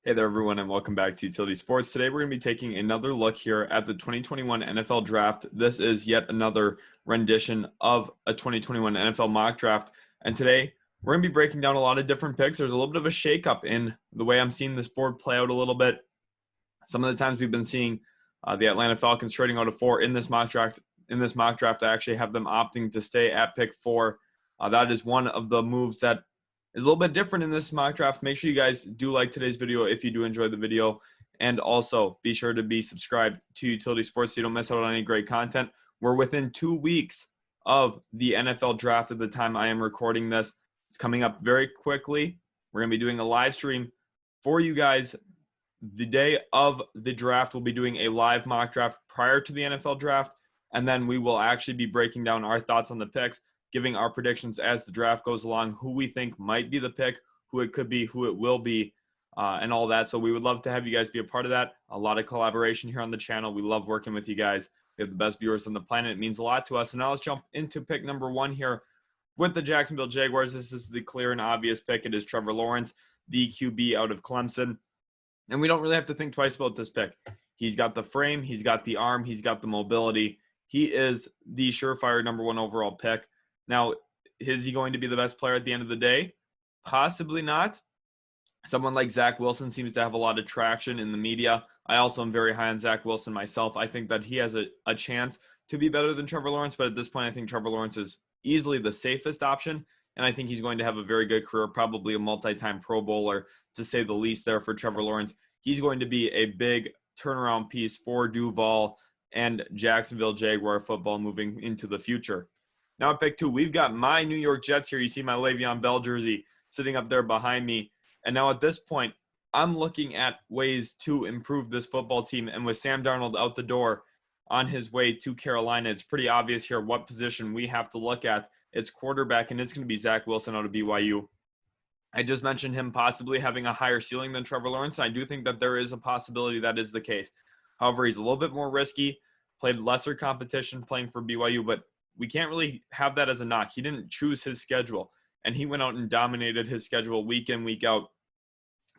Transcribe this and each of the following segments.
Hey there, everyone, and welcome back to Utility Sports. Today, we're going to be taking another look here at the 2021 NFL Draft. This is yet another rendition of a 2021 NFL mock draft. And today, we're going to be breaking down a lot of different picks. There's a little bit of a shakeup in the way I'm seeing this board play out a little bit. Some of the times we've been seeing the Atlanta Falcons trading out of 4 in this mock draft. I actually have them opting to stay at pick 4. That is one of the moves that is a little bit different in this mock draft. Make sure you guys do like today's video if you do enjoy the video. And also be sure to be subscribed to Utility Sports so you don't miss out on any great content. We're within 2 weeks of the NFL draft at the time I am recording this. It's coming up very quickly. We're going to be doing a live stream for you guys the day of the draft. We'll be doing a live mock draft prior to the NFL draft. And then we will actually be breaking down our thoughts on the picks, giving our predictions as the draft goes along, who we think might be the pick, who it could be, who it will be, and all that. So we would love to have you guys be a part of that. A lot of collaboration here on the channel. We love working with you guys. We have the best viewers on the planet. It means a lot to us. And now let's jump into pick number 1 here with the Jacksonville Jaguars. This is the clear and obvious pick. It is Trevor Lawrence, the QB out of Clemson. And we don't really have to think twice about this pick. He's got the frame, he's got the arm, he's got the mobility. He is the surefire number 1 overall pick. Now, is he going to be the best player at the end of the day? Possibly not. Someone like Zach Wilson seems to have a lot of traction in the media. I also am very high on Zach Wilson myself. I think that he has a chance to be better than Trevor Lawrence, but at this point, I think Trevor Lawrence is easily the safest option, and I think he's going to have a very good career, probably a multi-time Pro Bowler, to say the least there for Trevor Lawrence. He's going to be a big turnaround piece for Duval and Jacksonville Jaguar football moving into the future. Now at pick 2, we've got my New York Jets here. You see my Le'Veon Bell jersey sitting up there behind me. And now at this point, I'm looking at ways to improve this football team. And with Sam Darnold out the door on his way to Carolina, it's pretty obvious here what position we have to look at. It's quarterback, and it's going to be Zach Wilson out of BYU. I just mentioned him possibly having a higher ceiling than Trevor Lawrence. I do think that there is a possibility that is the case. However, he's a little bit more risky, played lesser competition playing for BYU, but we can't really have that as a knock. He didn't choose his schedule, and he went out and dominated his schedule week in, week out.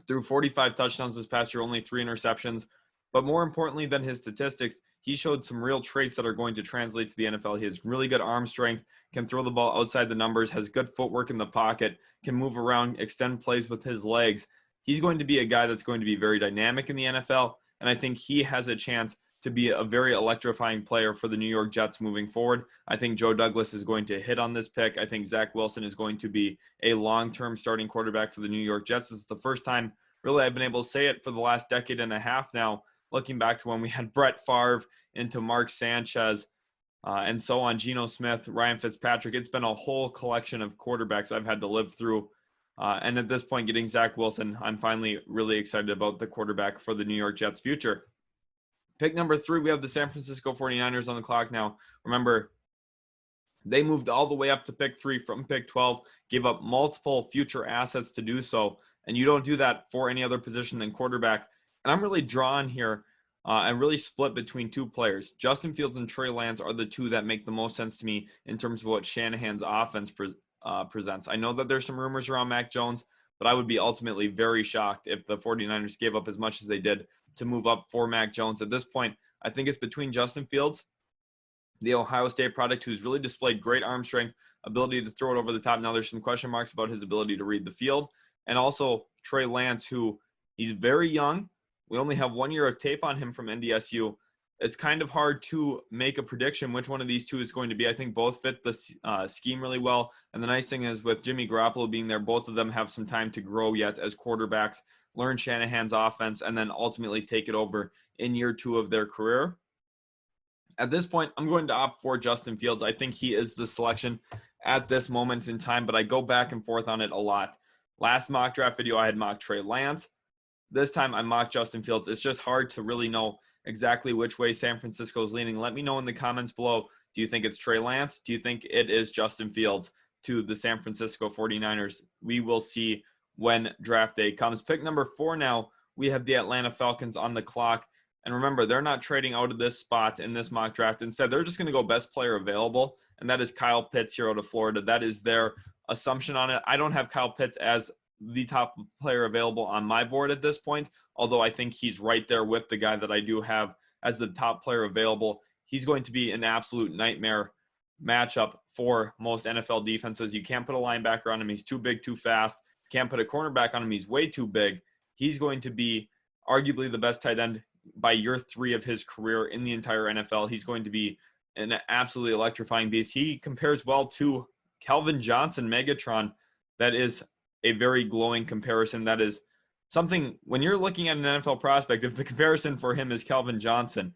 Threw 45 touchdowns this past year, only 3 interceptions. But more importantly than his statistics, he showed some real traits that are going to translate to the NFL. He has really good arm strength, can throw the ball outside the numbers, has good footwork in the pocket, can move around, extend plays with his legs. He's going to be a guy that's going to be very dynamic in the NFL, and I think he has a chance to be a very electrifying player for the New York Jets moving forward. I think Joe Douglas is going to hit on this pick. I think Zach Wilson is going to be a long-term starting quarterback for the New York Jets. This is the first time, really, I've been able to say it for the last decade and a half now, looking back to when we had Brett Favre into Mark Sanchez and so on, Geno Smith, Ryan Fitzpatrick. It's been a whole collection of quarterbacks I've had to live through. And at this point, getting Zach Wilson, I'm finally really excited about the quarterback for the New York Jets' future. Pick number 3, we have the San Francisco 49ers on the clock now. Remember, they moved all the way up to pick 3 from pick 12, gave up multiple future assets to do so, and you don't do that for any other position than quarterback. And I'm really drawn here and really split between 2 players. Justin Fields and Trey Lance are the 2 that make the most sense to me in terms of what Shanahan's offense presents. I know that there's some rumors around Mac Jones, but I would be ultimately very shocked if the 49ers gave up as much as they did to move up for Mac Jones. At this point, I think it's between Justin Fields, the Ohio State product, who's really displayed great arm strength, ability to throw it over the top. Now there's some question marks about his ability to read the field. And also Trey Lance, who he's very young. We only have 1 year of tape on him from NDSU. It's kind of hard to make a prediction which one of these 2 is going to be. I think both fit the scheme really well. And the nice thing is with Jimmy Garoppolo being there, both of them have some time to grow yet as quarterbacks, learn Shanahan's offense, and then ultimately take it over in year 2 of their career. At this point, I'm going to opt for Justin Fields. I think he is the selection at this moment in time, but I go back and forth on it a lot. Last mock draft video, I had mocked Trey Lance. This time, I mocked Justin Fields. It's just hard to really know exactly which way San Francisco is leaning. Let me know in the comments below. Do you think it's Trey Lance? Do you think it is Justin Fields to the San Francisco 49ers? We will see when draft day comes. Pick number 4 now, we have the Atlanta Falcons on the clock. And remember, they're not trading out of this spot in this mock draft. Instead, they're just going to go best player available, and that is Kyle Pitts here out of Florida. That is their assumption on it. I don't have Kyle Pitts as the top player available on my board at this point, although I think he's right there with the guy that I do have as the top player available. He's going to be an absolute nightmare matchup for most NFL defenses. You can't put a linebacker on him. He's too big, too fast. Can't put a cornerback on him. He's way too big. He's going to be arguably the best tight end by year 3 of his career in the entire NFL. He's going to be an absolutely electrifying beast. He compares well to Calvin Johnson, Megatron. That is a very glowing comparison. That is something, when you're looking at an NFL prospect, if the comparison for him is Calvin Johnson,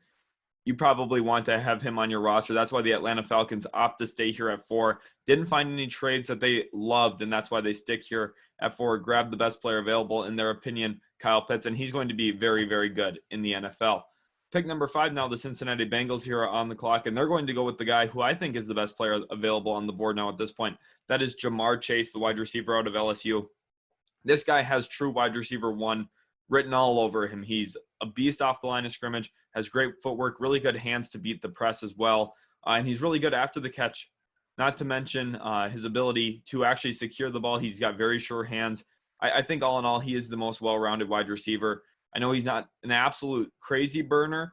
you probably want to have him on your roster. That's why the Atlanta Falcons opt to stay here at 4. Didn't find any trades that they loved, and that's why they stick here at 4. Grab the best player available, in their opinion, Kyle Pitts, and he's going to be very, very good in the NFL. Pick number 5 now, the Cincinnati Bengals here on the clock, and they're going to go with the guy who I think is the best player available on the board now at this point. That is Ja'Marr Chase, the wide receiver out of LSU. This guy has true wide receiver 1 written all over him. He's a beast off the line of scrimmage, has great footwork, really good hands to beat the press as well, and he's really good after the catch, not to mention his ability to actually secure the ball. He's got very sure hands. I think all in all, he is the most well-rounded wide receiver. I know he's not an absolute crazy burner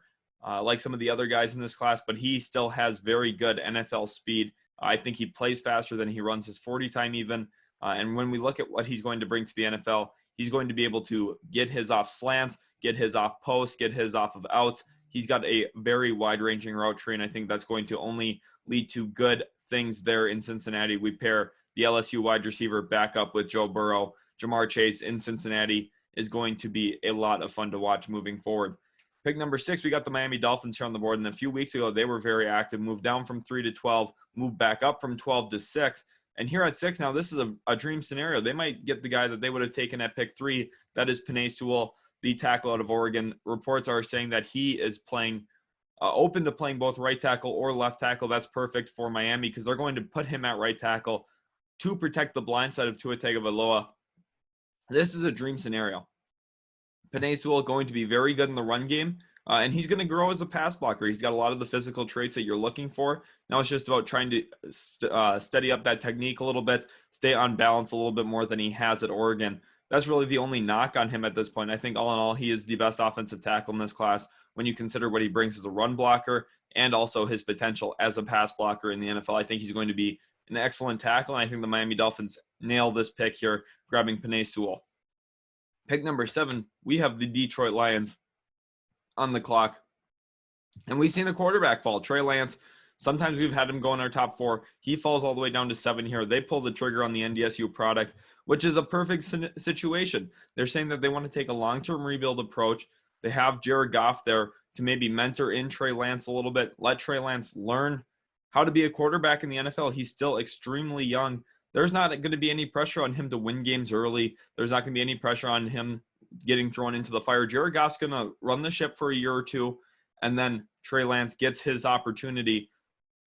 like some of the other guys in this class, but he still has very good NFL speed. I think he plays faster than he runs his 40 time even. And when we look at what he's going to bring to the NFL, he's going to be able to get his off slants, get his off posts, get his off of outs. He's got a very wide-ranging route tree, and I think that's going to only lead to good things there in Cincinnati. We pair the LSU wide receiver back up with Joe Burrow. Ja'Marr Chase in Cincinnati is going to be a lot of fun to watch moving forward. Pick number 6, we got the Miami Dolphins here on the board, and a few weeks ago, they were very active, moved down from 3 to 12, moved back up from 12 to 6. And here at 6 now, this is a dream scenario. They might get the guy that they would have taken at pick 3. That is Penei Sewell, the tackle out of Oregon. Reports are saying that he is playing open to playing both right tackle or left tackle. That's perfect for Miami because they're going to put him at right tackle to protect the blind side of Tua Tagovailoa. This is a dream scenario. Penei Sewell going to be very good in the run game, and he's going to grow as a pass blocker. He's got a lot of the physical traits that you're looking for. Now it's just about trying to steady up that technique a little bit, stay on balance a little bit more than he has at Oregon. That's really the only knock on him at this point. I think all in all, he is the best offensive tackle in this class when you consider what he brings as a run blocker and also his potential as a pass blocker in the NFL. I think he's going to be an excellent tackle, and I think the Miami Dolphins nail this pick here, grabbing Penei Sewell. Pick number 7, we have the Detroit Lions on the clock. And we've seen a quarterback fall. Trey Lance, sometimes we've had him go in our top 4. He falls all the way down to 7 here. They pull the trigger on the NDSU product, which is a perfect situation. They're saying that they want to take a long-term rebuild approach. They have Jared Goff there to maybe mentor in Trey Lance a little bit, let Trey Lance learn how to be a quarterback in the NFL. He's still extremely young. There's not going to be any pressure on him to win games early. There's not going to be any pressure on him getting thrown into the fire. Jared Goff's going to run the ship for a year or two, and then Trey Lance gets his opportunity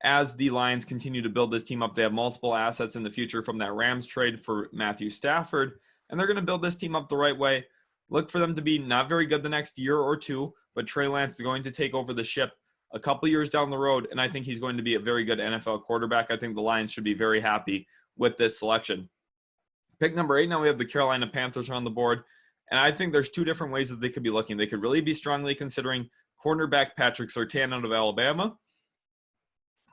as the Lions continue to build this team up. They have multiple assets in the future from that Rams trade for Matthew Stafford, and they're going to build this team up the right way. Look for them to be not very good the next year or two, but Trey Lance is going to take over the ship a couple years down the road, and I think he's going to be a very good NFL quarterback. I think the Lions should be very happy with this selection. Pick number 8, now we have the Carolina Panthers on the board, and I think there's 2 different ways that they could be looking. They could really be strongly considering cornerback Patrick Surtain out of Alabama,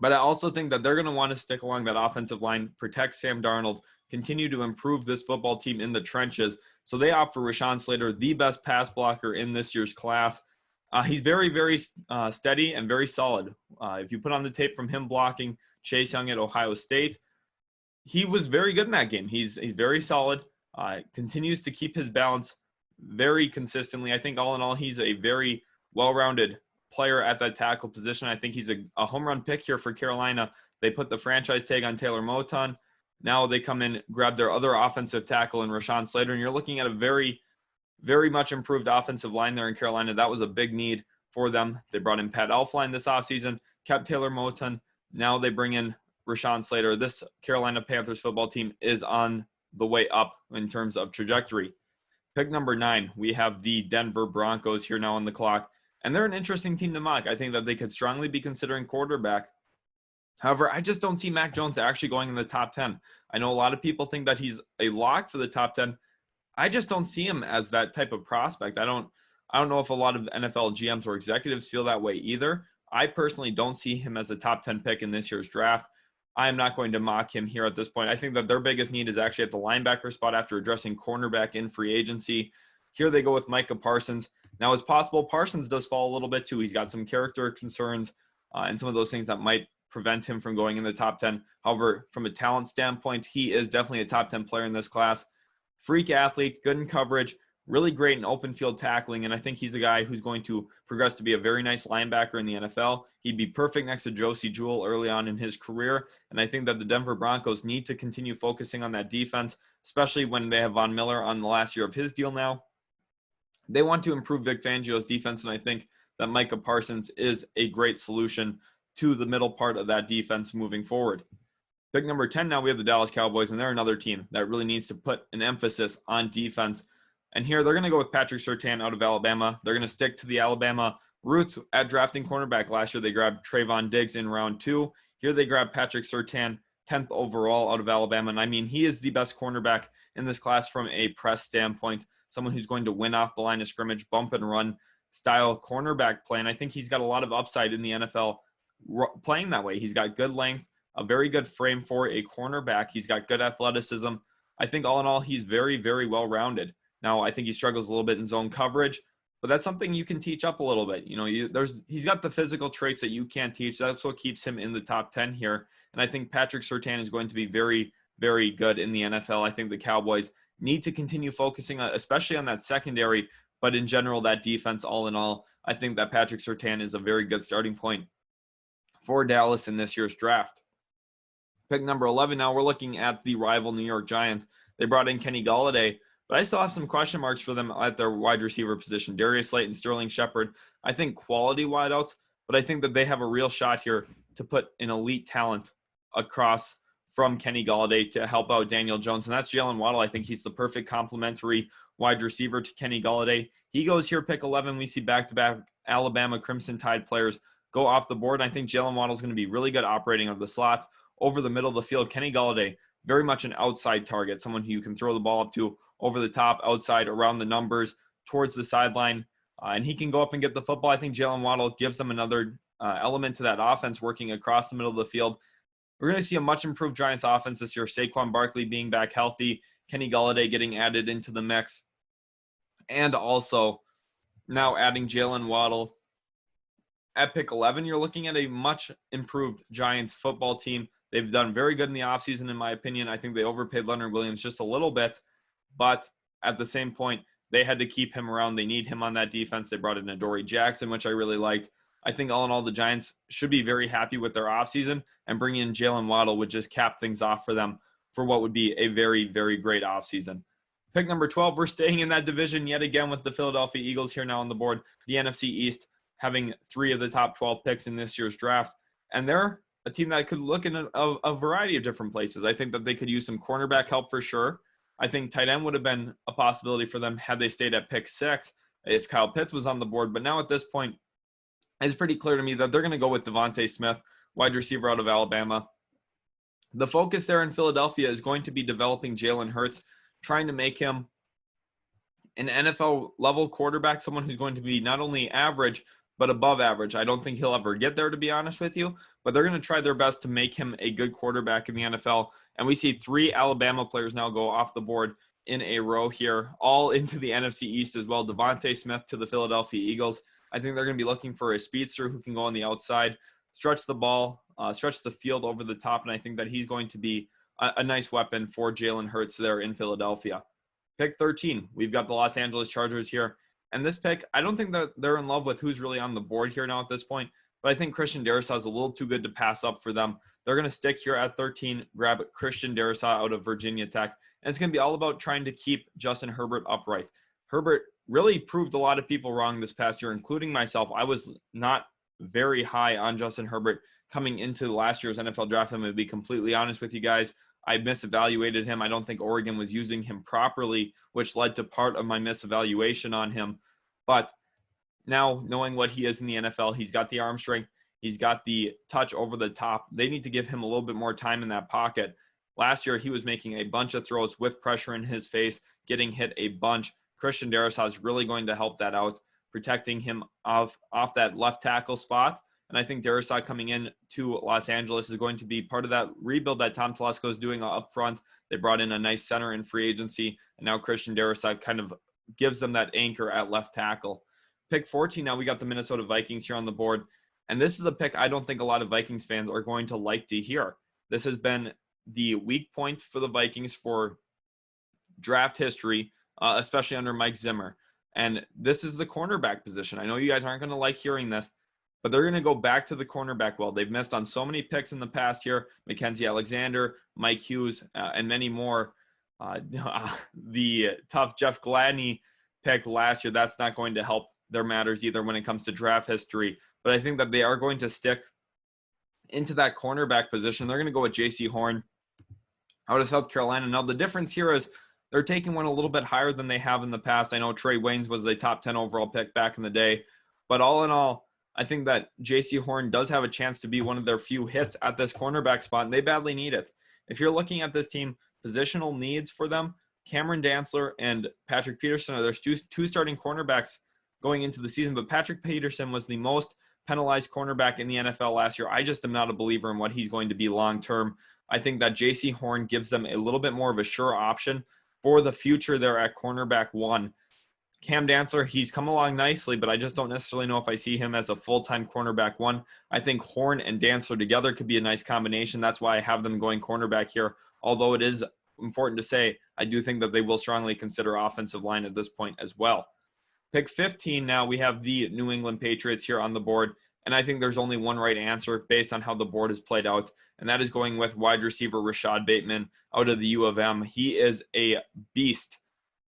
but I also think that they're going to want to stick along that offensive line, protect Sam Darnold, continue to improve this football team in the trenches. So they opt for Rashawn Slater, the best pass blocker in this year's class. He's very, very steady and very solid. If you put on the tape from him blocking Chase Young at Ohio State, he was very good in that game. He's very solid, continues to keep his balance very consistently. I think all in all, he's a very well-rounded player at that tackle position. I think he's a home run pick here for Carolina. They put the franchise tag on Taylor Moton. Now they come in, grab their other offensive tackle in Rashawn Slater, and you're looking at a very, very much improved offensive line there in Carolina. That was a big need for them. They brought in Pat Elflein this offseason, kept Taylor Moton. Now they bring in Rashawn Slater. This Carolina Panthers football team is on the way up in terms of trajectory. Pick number 9, we have the Denver Broncos here now on the clock, and they're an interesting team to mock. I think that they could strongly be considering quarterback. However, I just don't see Mac Jones actually going in the top 10. I know a lot of people think that he's a lock for the top 10. I just don't see him as that type of prospect. I don't know if a lot of NFL GMs or executives feel that way either. I personally don't see him as a top 10 pick in this year's draft. I am not going to mock him here at this point. I think that their biggest need is actually at the linebacker spot after addressing cornerback in free agency. Here they go with Micah Parsons. Now, it's possible Parsons does fall a little bit too. He's got some character concerns and some of those things that might prevent him from going in the top 10. However, from a talent standpoint, he is definitely a top 10 player in this class. Freak athlete, good in coverage, really great in open field tackling, and I think he's a guy who's going to progress to be a very nice linebacker in the NFL. He'd be perfect next to Josie Jewell early on in his career, and I think that the Denver Broncos need to continue focusing on that defense, especially when they have Von Miller on the last year of his deal now. They want to improve Vic Fangio's defense, and I think that Micah Parsons is a great solution to the middle part of that defense moving forward. Pick number 10, now we have the Dallas Cowboys, and they're another team that really needs to put an emphasis on defense. And here they're going to go with Patrick Surtain out of Alabama. They're going to stick to the Alabama roots at drafting cornerback. Last year they grabbed Trayvon Diggs in round 2. Here they grabbed Patrick Surtain, 10th overall out of Alabama. And I mean, he is the best cornerback in this class from a press standpoint, someone who's going to win off the line of scrimmage, bump and run style cornerback play. And I think he's got a lot of upside in the NFL playing that way. He's got good length, a very good frame for a cornerback. He's got good athleticism. I think all in all, he's very, very well-rounded. Now, I think he struggles a little bit in zone coverage, but that's something you can teach up a little bit. You know, he's got the physical traits that you can't teach. That's what keeps him in the top 10 here. And I think Patrick Surtain is going to be very, very good in the NFL. I think the Cowboys need to continue focusing, especially on that secondary, but in general, that defense, all in all, I think that Patrick Surtain is a very good starting point for Dallas in this year's draft. Pick number 11, now we're looking at the rival New York Giants. They brought in Kenny Golladay, but I still have some question marks for them at their wide receiver position. Darius Slayton, Sterling Shepard, I think quality wideouts, but I think that they have a real shot here to put an elite talent across from Kenny Golladay to help out Daniel Jones, and that's Jalen Waddle. I think he's the perfect complementary wide receiver to Kenny Golladay. He goes here, pick 11. We see back-to-back Alabama Crimson Tide players go off the board. And I think Jalen Waddle is going to be really good operating of the slot over the middle of the field. Kenny Golladay, very much an outside target, someone who you can throw the ball up to over the top, outside, around the numbers, towards the sideline, and he can go up and get the football. I think Jalen Waddle gives them another element to that offense working across the middle of the field. We're going to see a much improved Giants offense this year. Saquon Barkley being back healthy, Kenny Golladay getting added into the mix, and also now adding Jalen Waddle. At pick 11, you're looking at a much improved Giants football team. They've done very good in the offseason, in my opinion. I think they overpaid Leonard Williams just a little bit, but at the same point, they had to keep him around. They need him on that defense. They brought in Adoree Jackson, which I really liked. I think all in all, the Giants should be very happy with their offseason, and bringing in Jalen Waddle would just cap things off for them for what would be a very, very great offseason. Pick number 12, we're staying in that division yet again with the Philadelphia Eagles here now on the board. The NFC East having 3 of the top 12 picks in this year's draft, and they're a team that could look in a variety of different places. I think that they could use some cornerback help for sure. I think tight end would have been a possibility for them had they stayed at pick 6 if Kyle Pitts was on the board. But now at this point, it's pretty clear to me that they're going to go with Devontae Smith, wide receiver out of Alabama. The focus there in Philadelphia is going to be developing Jalen Hurts, trying to make him an NFL-level quarterback, someone who's going to be not only average, but above average. I don't think he'll ever get there, to be honest with you, but they're going to try their best to make him a good quarterback in the NFL. And we see 3 Alabama players now go off the board in a row here, all into the NFC East as well. Devontae Smith to the Philadelphia Eagles. I think they're going to be looking for a speedster who can go on the outside, stretch the ball, stretch the field over the top, and I think that he's going to be a nice weapon for Jalen Hurts there in Philadelphia. Pick 13, we've got the Los Angeles Chargers here. And this pick, I don't think that they're in love with who's really on the board here now at this point, but I think Christian Darrisaw is a little too good to pass up for them. They're going to stick here at 13, grab Christian Darrisaw out of Virginia Tech, and it's going to be all about trying to keep Justin Herbert upright. Herbert really proved a lot of people wrong this past year, including myself. I was not very high on Justin Herbert coming into last year's NFL draft. I'm going to be completely honest with you guys. I misevaluated him. I don't think Oregon was using him properly, which led to part of my misevaluation on him. But now, knowing what he is in the NFL, he's got the arm strength, he's got the touch over the top. They need to give him a little bit more time in that pocket. Last year, he was making a bunch of throws with pressure in his face, getting hit a bunch. Christian Darrisaw is really going to help that out, protecting him off that left tackle spot. And I think Darrisaw coming in to Los Angeles is going to be part of that rebuild that Tom Telesco is doing up front. They brought in a nice center in free agency, and now Christian Darrisaw kind of gives them that anchor at left tackle. Pick 14, now we got the Minnesota Vikings here on the board. And this is a pick I don't think a lot of Vikings fans are going to like to hear. This has been the weak point for the Vikings for draft history, especially under Mike Zimmer. And this is the cornerback position. I know you guys aren't going to like hearing this, but they're going to go back to the cornerback well. They've missed on so many picks in the past year. Mackenzie Alexander, Mike Hughes, and many more. The tough Jeff Gladney pick last year, that's not going to help their matters either when it comes to draft history. But I think that they are going to stick into that cornerback position. They're going to go with J.C. Horn out of South Carolina. Now, the difference here is they're taking one a little bit higher than they have in the past. I know Trey Waynes was a top 10 overall pick back in the day. But all in all, I think that J.C. Horn does have a chance to be one of their few hits at this cornerback spot, and they badly need it. If you're looking at this team, positional needs for them, Cameron Dantzler and Patrick Peterson are their two starting cornerbacks going into the season. But Patrick Peterson was the most penalized cornerback in the NFL last year. I just am not a believer in what he's going to be long-term. I think that J.C. Horn gives them a little bit more of a sure option for the future there at cornerback 1. Cam Dantzler, he's come along nicely, but I just don't necessarily know if I see him as a full-time cornerback 1. I think Horn and Dantzler together could be a nice combination. That's why I have them going cornerback here. Although it is important to say, I do think that they will strongly consider offensive line at this point as well. Pick 15 now, we have the New England Patriots here on the board, and I think there's only one right answer based on how the board is played out, and that is going with wide receiver Rashad Bateman out of the U of M. He is a beast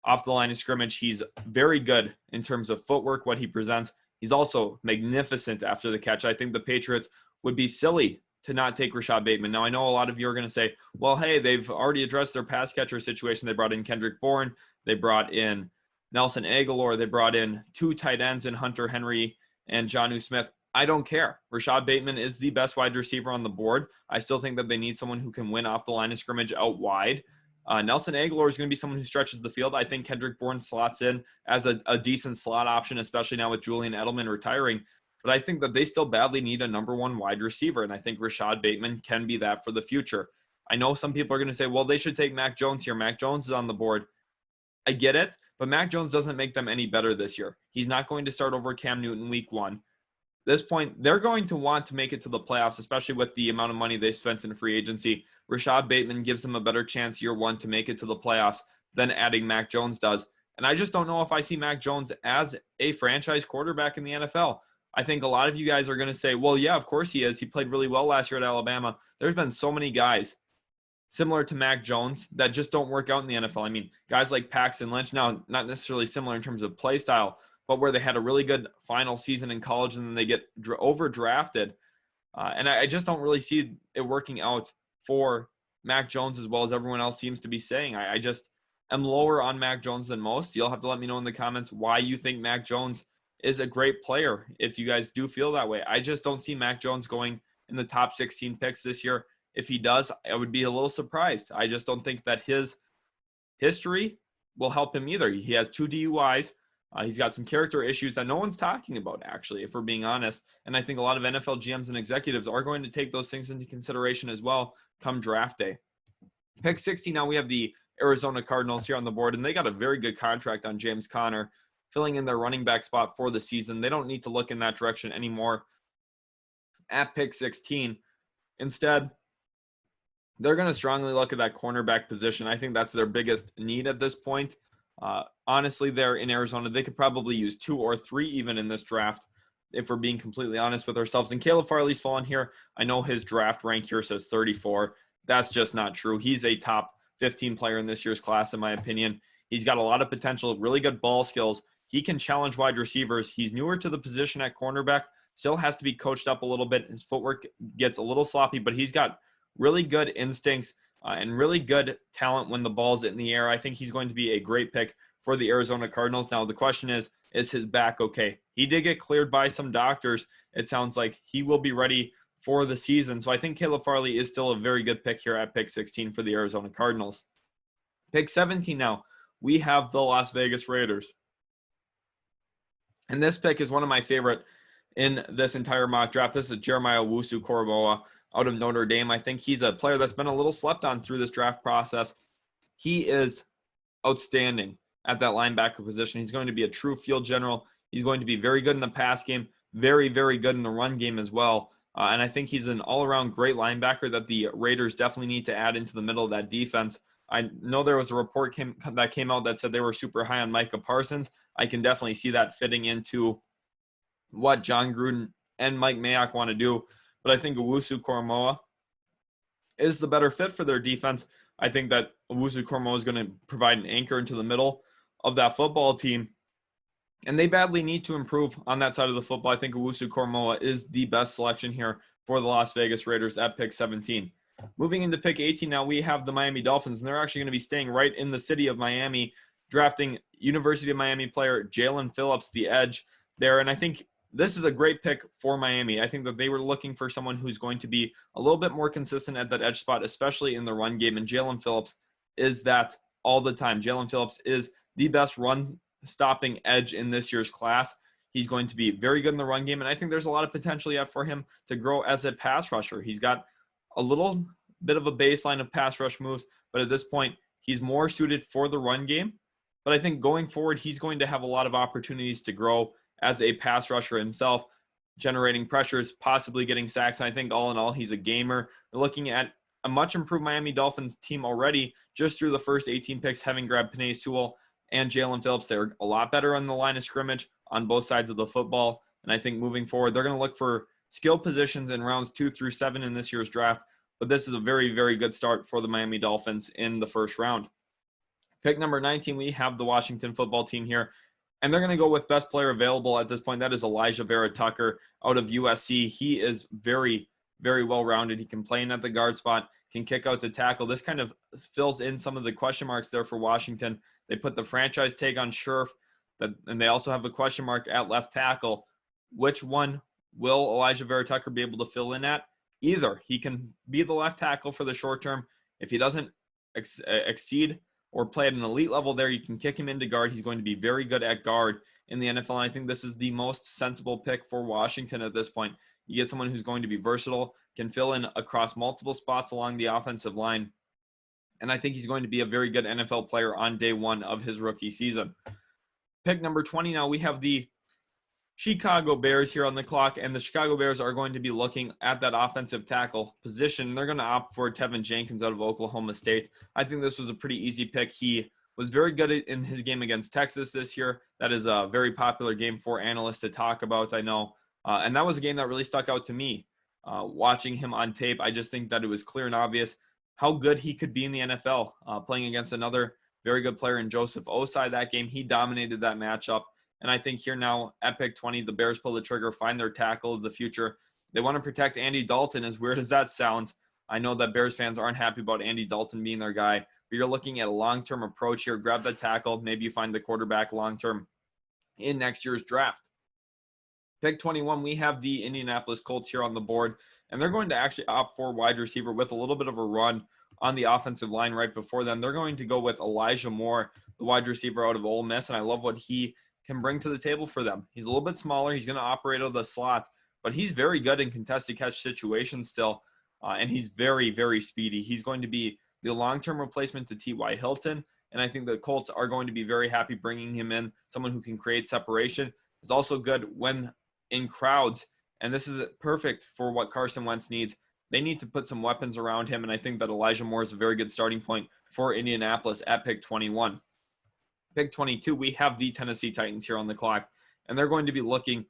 off the line of scrimmage. He's very good in terms of footwork, what he presents. He's also magnificent after the catch. I think the Patriots would be silly to not take Rashad Bateman. Now, I know a lot of you are going to say, well, hey, they've already addressed their pass catcher situation. They brought in Kendrick Bourne. They brought in Nelson Aguilar. They brought in 2 tight ends in Hunter Henry and Jonnu Smith. I don't care. Rashad Bateman is the best wide receiver on the board. I still think that they need someone who can win off the line of scrimmage out wide. Nelson Aguilar is going to be someone who stretches the field. I think Kendrick Bourne slots in as a decent slot option, especially now with Julian Edelman retiring. But I think that they still badly need a number 1 wide receiver, and I think Rashad Bateman can be that for the future. I know some people are going to say, well, they should take Mac Jones here. Mac Jones is on the board. I get it, but Mac Jones doesn't make them any better this year. He's not going to start over Cam Newton week 1. At this point, they're going to want to make it to the playoffs, especially with the amount of money they spent in free agency. Rashad Bateman gives them a better chance year 1 to make it to the playoffs than adding Mac Jones does. And I just don't know if I see Mac Jones as a franchise quarterback in the NFL. I think a lot of you guys are going to say, well, yeah, of course he is. He played really well last year at Alabama. There's been so many guys similar to Mac Jones that just don't work out in the NFL. I mean, guys like Paxton Lynch, now not necessarily similar in terms of play style, but where they had a really good final season in college and then they get overdrafted. And I just don't really see it working out for Mac Jones as well as everyone else seems to be saying. I just am lower on Mac Jones than most. You'll have to let me know in the comments why you think Mac Jones is a great player if you guys do feel that way. I just don't see Mac Jones going in the top 16 picks this year. If he does, I would be a little surprised. I just don't think that his history will help him either. He has 2 DUIs. He's got some character issues that no one's talking about, actually, if we're being honest. And I think a lot of NFL GMs and executives are going to take those things into consideration as well come draft day. Pick 60, now we have the Arizona Cardinals here on the board, and they got a very good contract on James Conner, filling in their running back spot for the season. They don't need to look in that direction anymore at pick 16. Instead, they're going to strongly look at that cornerback position. I think that's their biggest need at this point. Honestly, they're in Arizona. They could probably use 2 or 3 even in this draft, if we're being completely honest with ourselves. And Caleb Farley's fallen here. I know his draft rank here says 34. That's just not true. He's a top 15 player in this year's class, in my opinion. He's got a lot of potential, really good ball skills. He can challenge wide receivers. He's newer to the position at cornerback, still has to be coached up a little bit. His footwork gets a little sloppy, but he's got really good instincts and really good talent when the ball's in the air. I think he's going to be a great pick for the Arizona Cardinals. Now, the question is his back okay? He did get cleared by some doctors. It sounds like he will be ready for the season. So I think Caleb Farley is still a very good pick here at pick 16 for the Arizona Cardinals. Pick 17 now, we have the Las Vegas Raiders. And this pick is one of my favorite in this entire mock draft. This is Jeremiah Owusu-Koramoah out of Notre Dame. I think he's a player that's been a little slept on through this draft process. He is outstanding at that linebacker position. He's going to be a true field general. He's going to be very good in the pass game, very, very good in the run game as well. And I think he's an all-around great linebacker that the Raiders definitely need to add into the middle of that defense. I know there was a report that came out that said they were super high on Micah Parsons. I can definitely see that fitting into what John Gruden and Mike Mayock want to do. But I think Owusu-Koramoah is the better fit for their defense. I think that Owusu-Koramoah is going to provide an anchor into the middle of that football team. And they badly need to improve on that side of the football. I think Owusu-Koramoah is the best selection here for the Las Vegas Raiders at pick 17. Moving into pick 18 now, we have the Miami Dolphins, and they're actually going to be staying right in the city of Miami, drafting University of Miami player Jaelan Phillips, the edge there. And I think this is a great pick for Miami. I think that they were looking for someone who's going to be a little bit more consistent at that edge spot, especially in the run game. And Jaelan Phillips is that all the time. Jaelan Phillips is the best run-stopping edge in this year's class. He's going to be very good in the run game, and I think there's a lot of potential yet for him to grow as a pass rusher. He's got a little bit of a baseline of pass rush moves, but at this point, he's more suited for the run game. But I think going forward, he's going to have a lot of opportunities to grow as a pass rusher himself, generating pressures, possibly getting sacks. And I think all in all, he's a gamer. We're looking at a much improved Miami Dolphins team already just through the first 18 picks, having grabbed Penei Sewell and Jaelan Phillips. They're a lot better on the line of scrimmage on both sides of the football. And I think moving forward, they're going to look for skill positions in rounds 2 through 7 in this year's draft. But this is a very, very good start for the Miami Dolphins in the first round. Pick number 19, we have the Washington football team here. And they're going to go with best player available at this point. That is Elijah Vera-Tucker out of USC. He is very, very well-rounded. He can play in at the guard spot, can kick out to tackle. This kind of fills in some of the question marks there for Washington. They put the franchise tag on Scherf, and they also have a question mark at left tackle. Which one will Elijah Vera-Tucker be able to fill in at? Either. He can be the left tackle for the short term. If he doesn't exceed or play at an elite level there, you can kick him into guard. He's going to be very good at guard in the NFL. And I think this is the most sensible pick for Washington at this point. You get someone who's going to be versatile, can fill in across multiple spots along the offensive line. And I think he's going to be a very good NFL player on day one of his rookie season. Pick number 20 now, we have the Chicago Bears here on the clock, and the Chicago Bears are going to be looking at that offensive tackle position. They're going to opt for Tevin Jenkins out of Oklahoma State. I think this was a pretty easy pick. He was very good in his game against Texas this year. That is a very popular game for analysts to talk about, I know. And that was a game that really stuck out to me. Watching him on tape, I just think that it was clear and obvious how good he could be in the NFL. Playing against another very good player in Joseph Osai that game, he dominated that matchup. And I think here now at pick 20, the Bears pull the trigger, find their tackle of the future. They want to protect Andy Dalton, as weird as that sounds. I know that Bears fans aren't happy about Andy Dalton being their guy, but you're looking at a long-term approach here. Grab that tackle. Maybe you find the quarterback long-term in next year's draft. Pick 21, we have the Indianapolis Colts here on the board, and they're going to actually opt for wide receiver with a little bit of a run on the offensive line right before them. They're going to go with Elijah Moore, the wide receiver out of Ole Miss, and I love what he can bring to the table for them. He's a little bit smaller. He's going to operate out of the slot, but he's very good in contested catch situations still, and he's very, very speedy. He's going to be the long-term replacement to T.Y. Hilton, and I think the Colts are going to be very happy bringing him in, someone who can create separation. He's also good when in crowds, and this is perfect for what Carson Wentz needs. They need to put some weapons around him, and I think that Elijah Moore is a very good starting point for Indianapolis at pick 21. Pick 22, we have the Tennessee Titans here on the clock, and they're going to be looking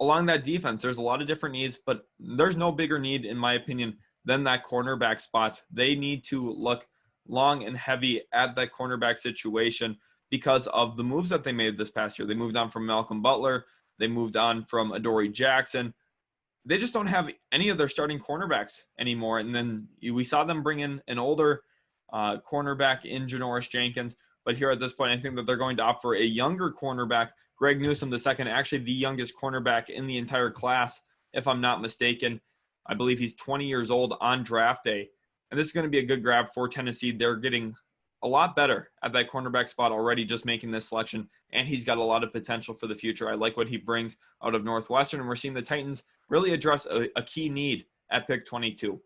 along that defense. There's a lot of different needs, but there's no bigger need, in my opinion, than that cornerback spot. They need to look long and heavy at that cornerback situation because of the moves that they made this past year. They moved on from Malcolm Butler. They moved on from Adoree Jackson. They just don't have any of their starting cornerbacks anymore. And then we saw them bring in an older cornerback in Janoris Jenkins. But here at this point, I think that they're going to opt for a younger cornerback, Greg Newsome II, actually the youngest cornerback in the entire class, if I'm not mistaken. I believe he's 20 years old on draft day. And this is going to be a good grab for Tennessee. They're getting a lot better at that cornerback spot already, just making this selection. And he's got a lot of potential for the future. I like what he brings out of Northwestern. And we're seeing the Titans really address a key need at pick 22.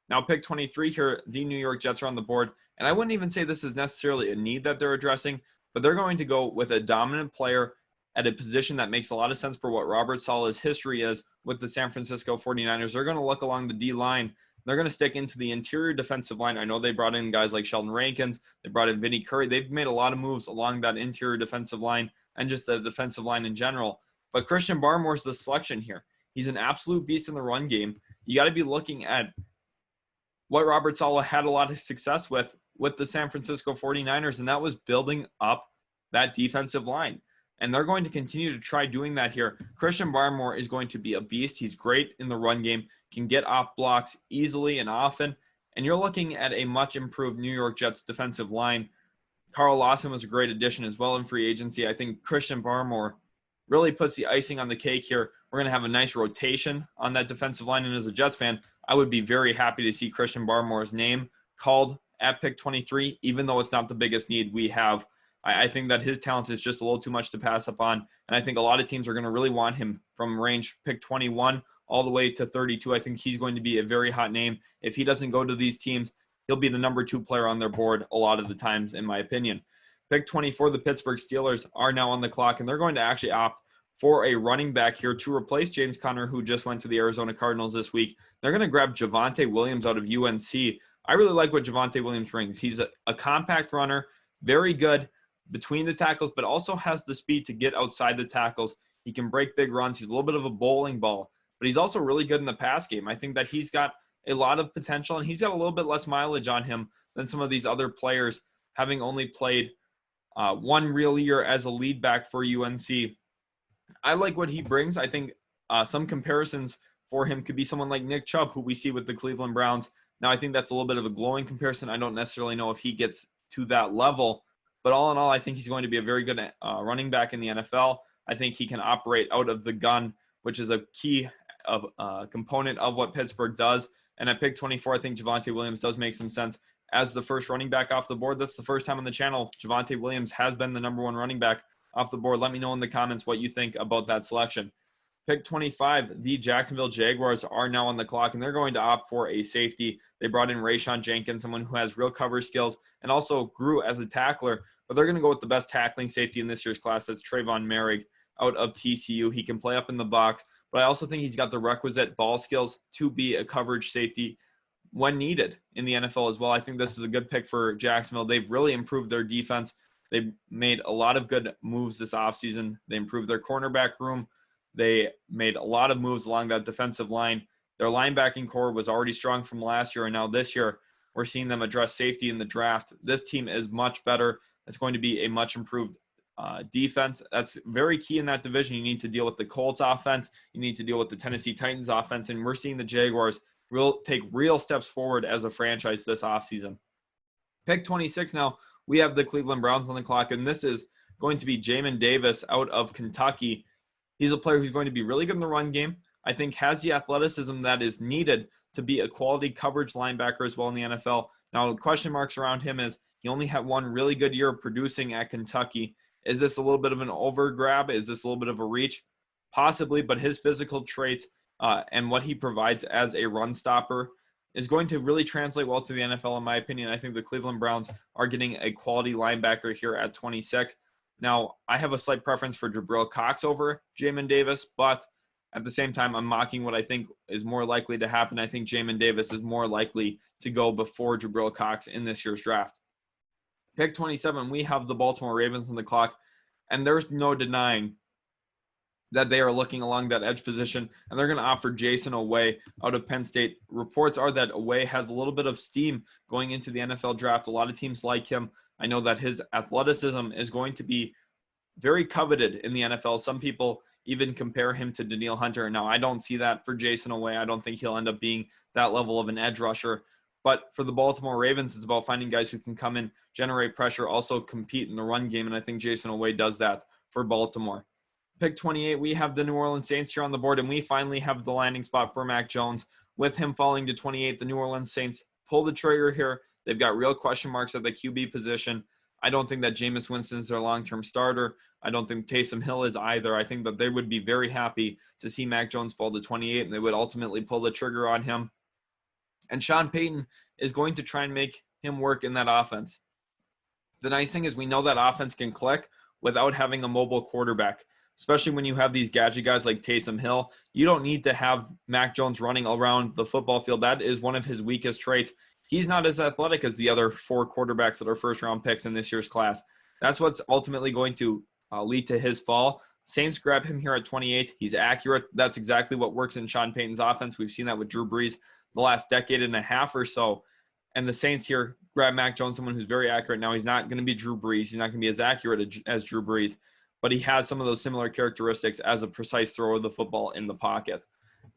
Now, pick 23 here, the New York Jets are on the board. And I wouldn't even say this is necessarily a need that they're addressing, but they're going to go with a dominant player at a position that makes a lot of sense for what Robert Saleh's history is with the San Francisco 49ers. They're going to look along the D-line. They're going to stick into the interior defensive line. I know they brought in guys like Sheldon Rankins. They brought in Vinny Curry. They've made a lot of moves along that interior defensive line and just the defensive line in general. But Christian Barmore's the selection here. He's an absolute beast in the run game. You got to be looking at what Robert Saleh had a lot of success with the San Francisco 49ers, and that was building up that defensive line. And they're going to continue to try doing that here. Christian Barmore is going to be a beast. He's great in the run game, can get off blocks easily and often. And you're looking at a much improved New York Jets defensive line. Carl Lawson was a great addition as well in free agency. I think Christian Barmore really puts the icing on the cake here. We're going to have a nice rotation on that defensive line. And as a Jets fan, I would be very happy to see Christian Barmore's name called at pick 23, even though it's not the biggest need we have. I think that his talent is just a little too much to pass up on. And I think a lot of teams are going to really want him from range pick 21 all the way to 32. I think he's going to be a very hot name. If he doesn't go to these teams, he'll be the number 2 player on their board a lot of the times, in my opinion. Pick 24, the Pittsburgh Steelers are now on the clock, and they're going to actually opt for a running back here to replace James Conner, who just went to the Arizona Cardinals this week. They're going to grab Javonte Williams out of UNC. I really like what Javonte Williams brings. He's a compact runner, very good between the tackles, but also has the speed to get outside the tackles. He can break big runs. He's a little bit of a bowling ball, but he's also really good in the pass game. I think that he's got a lot of potential, and he's got a little bit less mileage on him than some of these other players, having only played one real year as a lead back for UNC. I like what he brings. I think some comparisons for him could be someone like Nick Chubb, who we see with the Cleveland Browns. Now, I think that's a little bit of a glowing comparison. I don't necessarily know if he gets to that level, but all in all, I think he's going to be a very good running back in the NFL. I think he can operate out of the gun, which is a key component of what Pittsburgh does. And at pick 24, I think Javonte Williams does make some sense as the first running back off the board. That's the first time on the channel Javonte Williams has been the number 1 running back off the board. Let me know in the comments what you think about that selection. Pick 25, the Jacksonville Jaguars are now on the clock, and they're going to opt for a safety. They brought in Rayshon Jenkins, someone who has real cover skills and also grew as a tackler, but they're going to go with the best tackling safety in this year's class. That's Trayvon Merrick out of TCU. He can play up in the box, but I also think he's got the requisite ball skills to be a coverage safety when needed in the NFL as well. I think this is a good pick for Jacksonville. They've really improved their defense. They made a lot of good moves this offseason. They improved their cornerback room. They made a lot of moves along that defensive line. Their linebacking core was already strong from last year, and now this year we're seeing them address safety in the draft. This team is much better. It's going to be a much improved defense. That's very key in that division. You need to deal with the Colts offense. You need to deal with the Tennessee Titans offense, and we're seeing the Jaguars take real steps forward as a franchise this offseason. Pick 26 now, we have the Cleveland Browns on the clock, and this is going to be Jamin Davis out of Kentucky. He's a player who's going to be really good in the run game. I think has the athleticism that is needed to be a quality coverage linebacker as well in the NFL. Now, the question marks around him is he only had one really good year of producing at Kentucky. Is this a little bit of an overgrab? Is this a little bit of a reach? Possibly, but his physical traits and what he provides as a run stopper is going to really translate well to the NFL, in my opinion. I think the Cleveland Browns are getting a quality linebacker here at 26. Now, I have a slight preference for Jabril Cox over Jamin Davis, but at the same time, I'm mocking what I think is more likely to happen. I think Jamin Davis is more likely to go before Jabril Cox in this year's draft. Pick 27, we have the Baltimore Ravens on the clock, and there's no denying that they are looking along that edge position, and they're going to offer Jason Oweh out of Penn State. Reports are that Oweh has a little bit of steam going into the NFL draft. A lot of teams like him. I know that his athleticism is going to be very coveted in the NFL. Some people even compare him to Danielle Hunter. Now, I don't see that for Jason Oweh. I don't think he'll end up being that level of an edge rusher. But for the Baltimore Ravens, it's about finding guys who can come in, generate pressure, also compete in the run game, and I think Jason Oweh does that for Baltimore. Pick 28, we have the New Orleans Saints here on the board, and we finally have the landing spot for Mac Jones. with him falling to 28, the New Orleans Saints pull the trigger here. They've got real question marks at the QB position. I don't think that Jameis Winston is their long-term starter. I don't think Taysom Hill is either. I think that they would be very happy to see Mac Jones fall to 28, and they would ultimately pull the trigger on him. And Sean Payton is going to try and make him work in that offense. The nice thing is we know that offense can click without having a mobile quarterback, especially when you have these gadget guys like Taysom Hill. You don't need to have Mac Jones running around the football field. That is one of his weakest traits. He's not as athletic as the other 4 quarterbacks that are first-round picks in this year's class. That's what's ultimately going to lead to his fall. Saints grab him here at 28. He's accurate. That's exactly what works in Sean Payton's offense. We've seen that with Drew Brees the last decade and a half or so. And the Saints here grab Mac Jones, someone who's very accurate. Now, he's not going to be Drew Brees. He's not going to be as accurate as Drew Brees, but he has some of those similar characteristics as a precise thrower of the football in the pocket.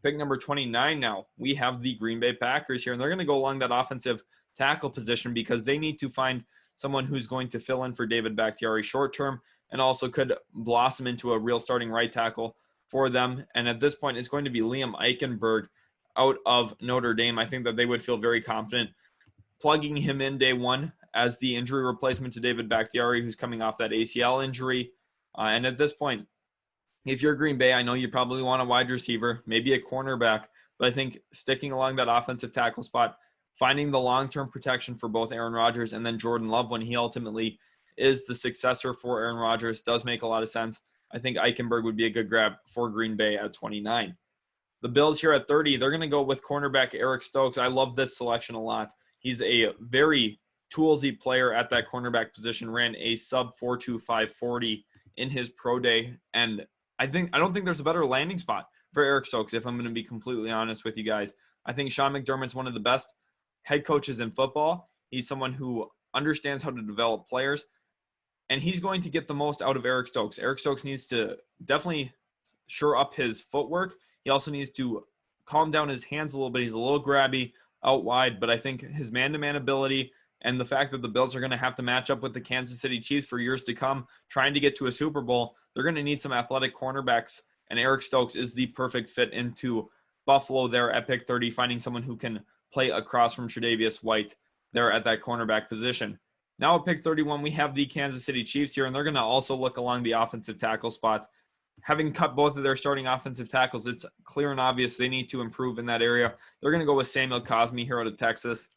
Pick number 29 now, we have the Green Bay Packers here, and they're going to go along that offensive tackle position because they need to find someone who's going to fill in for David Bakhtiari short term and also could blossom into a real starting right tackle for them. And at this point, it's going to be Liam Eichenberg out of Notre Dame. I think that they would feel very confident plugging him in day one as the injury replacement to David Bakhtiari, who's coming off that ACL injury. And at this point, if you're Green Bay, I know you probably want a wide receiver, maybe a cornerback, but I think sticking along that offensive tackle spot, finding the long-term protection for both Aaron Rodgers and then Jordan Love when he ultimately is the successor for Aaron Rodgers does make a lot of sense. I think Eichenberg would be a good grab for Green Bay at 29. The Bills here at 30, they're going to go with cornerback Eric Stokes. I love this selection a lot. He's a very toolsy player at that cornerback position, ran a sub 4.25 40 in his pro day, and I don't think there's a better landing spot for Eric Stokes, if I'm going to be completely honest with you guys. I think Sean McDermott's one of the best head coaches in football. He's someone who understands how to develop players, and he's going to get the most out of Eric Stokes. Eric Stokes needs to definitely shore up his footwork. He also needs to calm down his hands a little bit. He's a little grabby out wide, but I think his man-to-man ability and the fact that the Bills are going to have to match up with the Kansas City Chiefs for years to come, trying to get to a Super Bowl, they're going to need some athletic cornerbacks, and Eric Stokes is the perfect fit into Buffalo there at pick 30, finding someone who can play across from Tre'Davious White there at that cornerback position. Now at pick 31, we have the Kansas City Chiefs here, and they're going to also look along the offensive tackle spot. Having cut both of their starting offensive tackles, it's clear and obvious they need to improve in that area. They're going to go with Samuel Cosmi here out of Texas.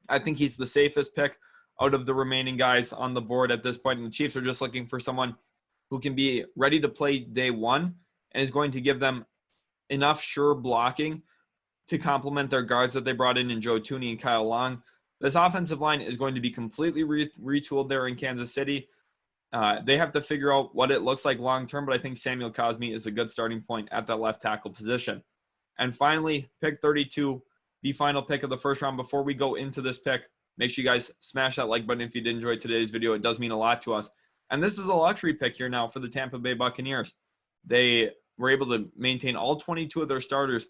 I think he's the safest pick out of the remaining guys on the board at this point. And the Chiefs are just looking for someone who can be ready to play day one and is going to give them enough sure blocking to complement their guards that they brought in Joe Thuney and Kyle Long. This offensive line is going to be completely retooled there in Kansas City. They have to figure out what it looks like long-term, but I think Samuel Cosmi is a good starting point at that left tackle position. And finally, pick 32, the final pick of the first round. Before we go into this pick, make sure you guys smash that like button if you did enjoy today's video. It does mean a lot to us. And this is a luxury pick here now for the Tampa Bay Buccaneers. They were able to maintain all 22 of their starters.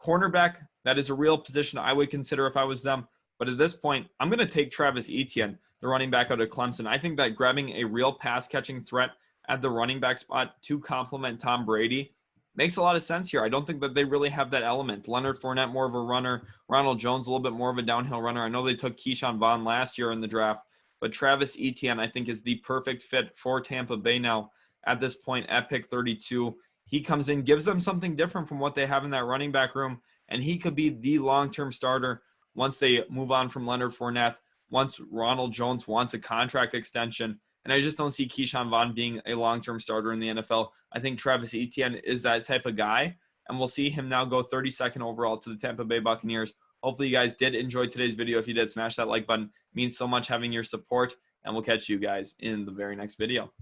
Cornerback, that is a real position I would consider if I was them. But at this point, I'm going to take Travis Etienne, the running back out of Clemson. I think that grabbing a real pass-catching threat at the running back spot to complement Tom Brady makes a lot of sense here. I don't think that they really have that element. Leonard Fournette, more of a runner. Ronald Jones, a little bit more of a downhill runner. I know they took Keyshawn Vaughn last year in the draft, but Travis Etienne, I think, is the perfect fit for Tampa Bay now at this point at pick 32. He comes in, gives them something different from what they have in that running back room, and he could be the long-term starter once they move on from Leonard Fournette, once Ronald Jones wants a contract extension. And I just don't see Keyshawn Vaughn being a long-term starter in the NFL. I think Travis Etienne is that type of guy, and we'll see him now go 32nd overall to the Tampa Bay Buccaneers. Hopefully you guys did enjoy today's video. If you did, smash that like button. It means so much having your support, and we'll catch you guys in the very next video.